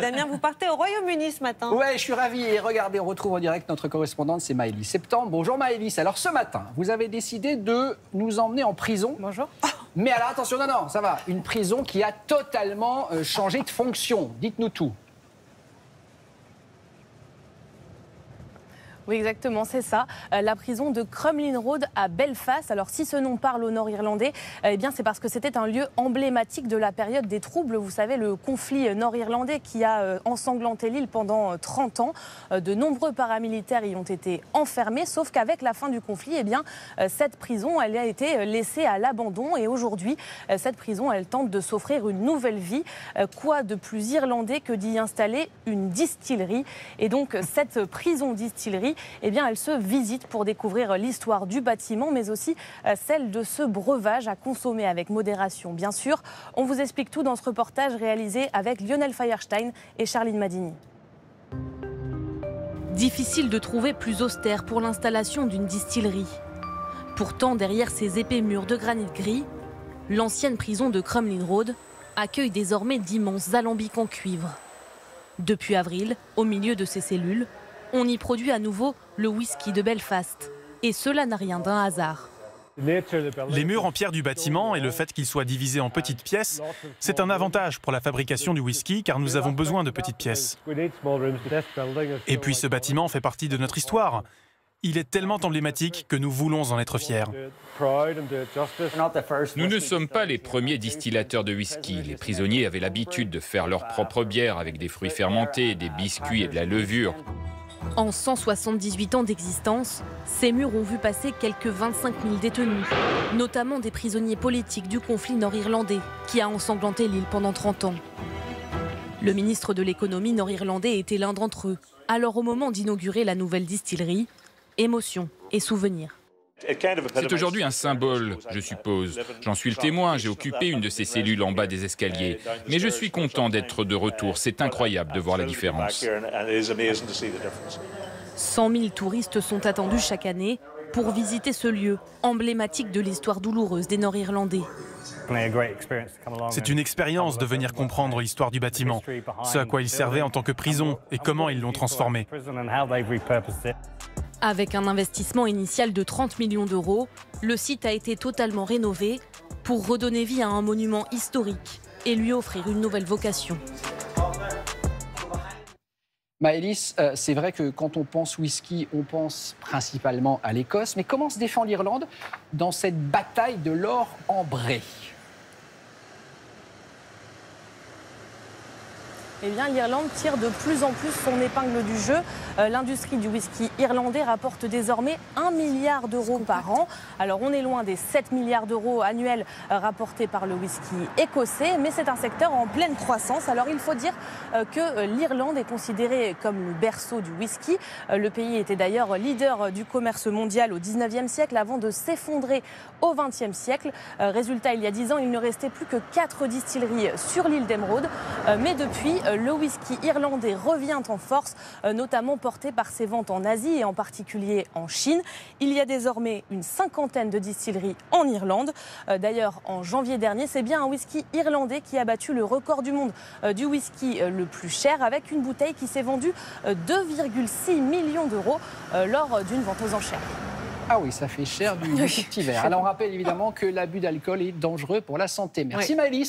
Damien, vous partez au Royaume-Uni ce matin. Ouais, je suis ravi. Et regardez, on retrouve en direct notre correspondante, c'est Maëlys Septembre. Bonjour Maëlys. Alors ce matin, vous avez décidé de nous emmener en prison. Bonjour. Mais alors attention, non, ça va. Une prison qui a totalement changé de fonction. Dites-nous tout. Oui, exactement, c'est ça. La prison de Crumlin Road à Belfast. Alors, si ce nom parle aux Nord-Irlandais, eh bien, c'est parce que c'était un lieu emblématique de la période des troubles. Vous savez, le conflit nord-irlandais qui a ensanglanté l'île pendant 30 ans. De nombreux paramilitaires y ont été enfermés, sauf qu'avec la fin du conflit, eh bien, cette prison, elle a été laissée à l'abandon. Et aujourd'hui, cette prison, elle tente de s'offrir une nouvelle vie. Quoi de plus irlandais que d'y installer une distillerie? Et donc, cette prison-distillerie, eh bien, elle se visite pour découvrir l'histoire du bâtiment, mais aussi celle de ce breuvage à consommer avec modération, bien sûr. On vous explique tout dans ce reportage réalisé avec Lionel Feierstein et Charline Madini. Difficile de trouver plus austère pour l'installation d'une distillerie. Pourtant, derrière ces épais murs de granit gris, l'ancienne prison de Crumlin Road accueille désormais d'immenses alambics en cuivre. Depuis avril, au milieu de ces cellules, on y produit à nouveau le whisky de Belfast. Et cela n'a rien d'un hasard. Les murs en pierre du bâtiment et le fait qu'ils soient divisés en petites pièces, c'est un avantage pour la fabrication du whisky car nous avons besoin de petites pièces. Et puis ce bâtiment fait partie de notre histoire. Il est tellement emblématique que nous voulons en être fiers. Nous ne sommes pas les premiers distillateurs de whisky. Les prisonniers avaient l'habitude de faire leur propre bière avec des fruits fermentés, des biscuits et de la levure. En 178 ans d'existence, ces murs ont vu passer quelques 25 000 détenus, notamment des prisonniers politiques du conflit nord-irlandais qui a ensanglanté l'île pendant 30 ans. Le ministre de l'économie nord-irlandais était l'un d'entre eux. Alors au moment d'inaugurer la nouvelle distillerie, émotion et souvenirs. C'est aujourd'hui un symbole, je suppose. J'en suis le témoin, j'ai occupé une de ces cellules en bas des escaliers. Mais je suis content d'être de retour, c'est incroyable de voir la différence. 100 000 touristes sont attendus chaque année pour visiter ce lieu, emblématique de l'histoire douloureuse des Nord-Irlandais. C'est une expérience de venir comprendre l'histoire du bâtiment, ce à quoi il servait en tant que prison et comment ils l'ont transformé. Avec un investissement initial de 30 millions d'euros, le site a été totalement rénové pour redonner vie à un monument historique et lui offrir une nouvelle vocation. Maëlys, c'est vrai que quand on pense whisky, on pense principalement à l'Écosse. Mais comment se défend l'Irlande dans cette bataille de l'or ambré ? Eh bien, l'Irlande tire de plus en plus son épingle du jeu. L'industrie du whisky irlandais rapporte désormais 1 milliard d'euros par an. Alors, on est loin des 7 milliards d'euros annuels rapportés par le whisky écossais, mais c'est un secteur en pleine croissance. Alors, il faut dire que l'Irlande est considérée comme le berceau du whisky. Le pays était d'ailleurs leader du commerce mondial au 19e siècle avant de s'effondrer au 20e siècle. Résultat, il y a 10 ans, il ne restait plus que 4 distilleries sur l'île d'Emeraude. Mais depuis, le whisky irlandais revient en force, notamment porté par ses ventes en Asie et en particulier en Chine. Il y a désormais une 50aine de distilleries en Irlande. D'ailleurs, en janvier dernier, c'est bien un whisky irlandais qui a battu le record du monde du whisky le plus cher avec une bouteille qui s'est vendue 2,6 millions d'euros lors d'une vente aux enchères. Ah oui, ça fait cher du petit verre. Alors on rappelle évidemment que l'abus d'alcool est dangereux pour la santé. Merci Maëlys.